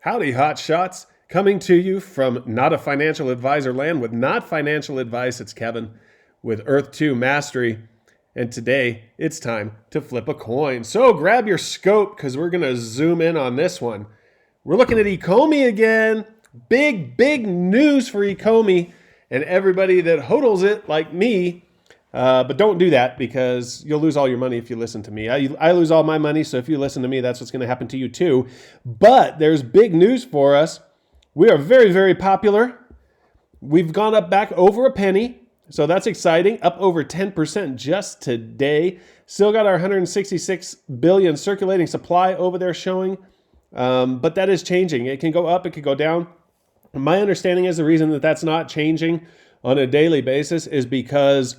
Howdy, hot shots. Coming to you from Not a Financial Advisor land with not financial advice. It's Kevin with Earth 2 Mastery. And today it's time to flip a coin. So grab your scope because we're going to zoom in on this one. We're looking at Ecomi again. Big news for Ecomi and everybody that hodls it like me. But don't do that because you'll lose all your money if you listen to me. I lose all my money, so if you listen to me, that's what's going to happen to you too. But there's big news for us. We are very popular. We've gone up back over a penny, so that's exciting. Up over 10% just today. Still got our 166 billion circulating supply over there showing, but that is changing. It can go up, it can go down. My understanding is the reason that that's not changing on a daily basis is because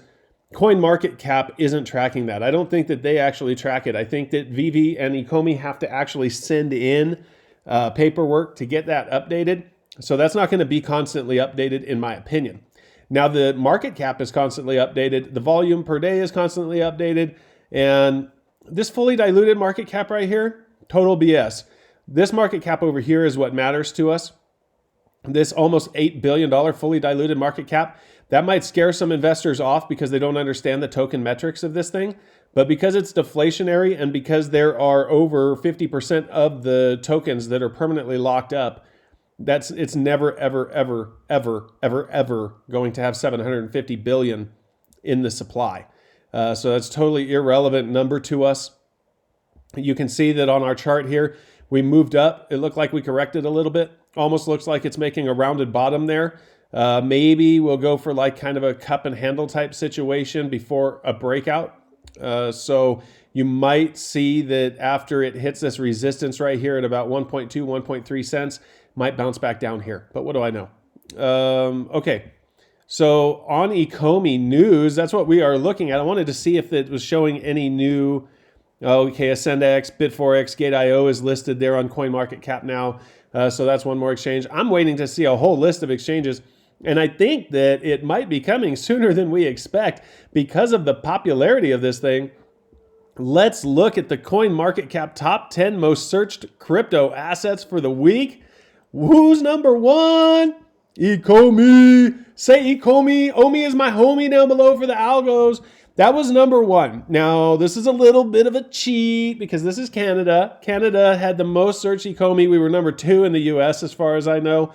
CoinMarketCap isn't tracking that. I don't think that they actually track it. I think that VeVe and Ecomi have to actually send in paperwork to get that updated. So that's not going to be constantly updated in my opinion. Now the market cap is constantly updated. The volume per day is constantly updated. And this fully diluted market cap right here, total BS. This market cap over here is what matters to us. This almost $8 billion fully diluted market cap, that might scare some investors off because they don't understand the token metrics of this thing. But because it's deflationary and because there are over 50% of the tokens that are permanently locked up, it's never, ever going to have 750 billion in the supply. So that's totally irrelevant number to us. You can see that on our chart here, we moved up. It looked like we corrected a little bit. Almost looks like it's making a rounded bottom there. Maybe we'll go for like kind of a cup and handle type situation before a breakout. So you might see that after it hits this resistance right here at about 1.2, 1.3 cents, might bounce back down here. But what do I know? Okay. So on Ecomi news, that's what we are looking at. I wanted to see if it was showing any new. Okay, AscendX, Bit4X, Gate.io is listed there on CoinMarketCap now. So that's one more exchange. I'm waiting to see a whole list of exchanges. And I think that it might be coming sooner than we expect because of the popularity of this thing. Let's look at the CoinMarketCap top 10 most searched crypto assets for the week. Who's number one? Ecomi. Say Ecomi. OMI is my homie down below for the algos. That was number one. Now, this is a little bit of a cheat because this is Canada. Canada had the most searched Ecomi. We were number 2 in the US as far as I know.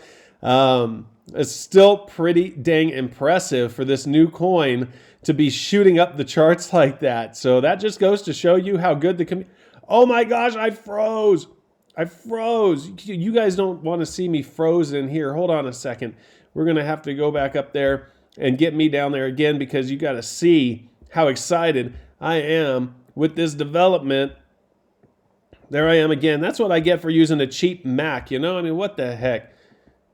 It's still pretty dang impressive for this new coin to be shooting up the charts like that. So that just goes to show you how good the oh my gosh, I froze. You guys don't want to see me frozen here. Hold on a second. We're going to have to go back up there and get me down there again because you got to see how excited I am with this development. There I am again. That's what I get for using a cheap Mac, you know? I mean, what the heck?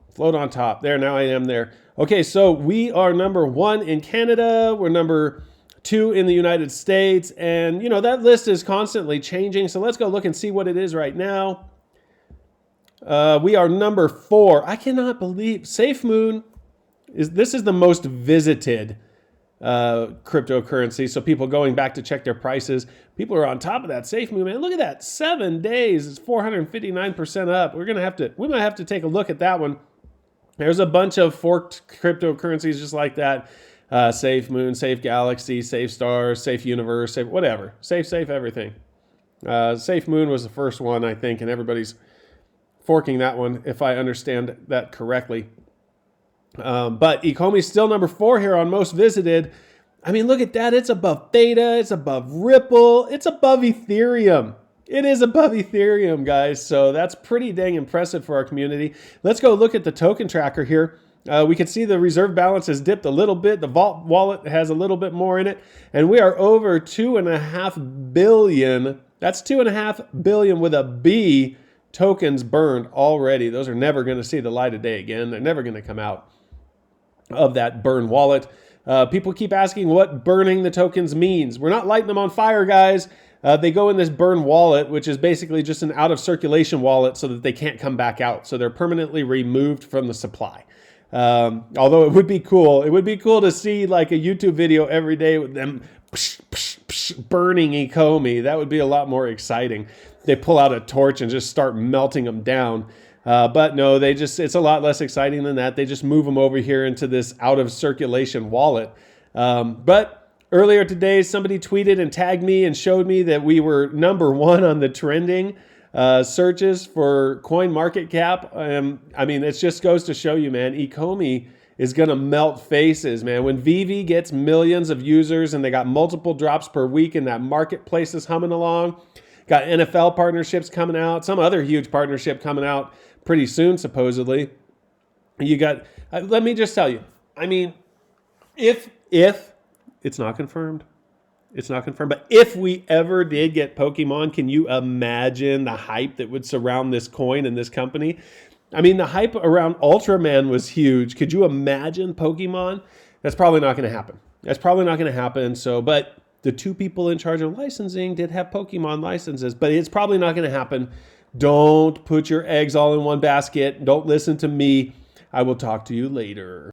Float on top. There, now I am there. Okay, so we are number 1 in Canada. We're number 2 in the United States. And, you know, that list is constantly changing. So let's go look and see what it is right now. We are number 4. I cannot believe SafeMoon this is the most visited cryptocurrency. So people going back to check their prices. People are on top of that SafeMoon, man. Look at that. 7 days. It's 459% up. We might have to take a look at that one. There's a bunch of forked cryptocurrencies just like that. SafeMoon, Safe Galaxy, Safe Stars, Safe Universe, Safe whatever. Safe everything. SafeMoon was the first one, I think, and everybody's forking that one, if I understand that correctly. But Ecomi's still number 4 here on most visited. I mean, look at that. It's above Theta. It's above Ripple. It's above Ethereum. It is above Ethereum, guys. So that's pretty dang impressive for our community. Let's go look at the token tracker here. We can see the reserve balance has dipped a little bit. The Vault wallet has a little bit more in it. And we are over 2.5 billion. That's 2.5 billion with a B tokens burned already. Those are never going to see the light of day again. They're never going to come out of that burn wallet. People keep asking what burning the tokens means. We're not lighting them on fire, guys. They go in this burn wallet, which is basically just an out of circulation wallet so that they can't come back out. So they're permanently removed from the supply. Although it would be cool. It would be cool to see like a YouTube video every day with them burning Ecomi. That would be a lot more exciting. They pull out a torch and just start melting them down. But no, it's a lot less exciting than that. They just move them over here into this out of circulation wallet. But earlier today, somebody tweeted and tagged me and showed me that we were #1 on the trending searches for CoinMarketCap. I mean, it just goes to show you, man, Ecomi is going to melt faces, man. When VeVe gets millions of users and they got multiple drops per week and that marketplace is humming along, got NFL partnerships coming out, some other huge partnership coming out pretty soon, supposedly. You got, let me just tell you, I mean, if it's not confirmed, but if we ever did get Pokemon, can you imagine the hype that would surround this coin and this company? I mean, the hype around Ultraman was huge. Could you imagine Pokemon? That's probably not going to happen. So, but the two people in charge of licensing did have Pokemon licenses, but it's probably not going to happen. Don't put your eggs all in one basket. Don't listen to me. I will talk to you later.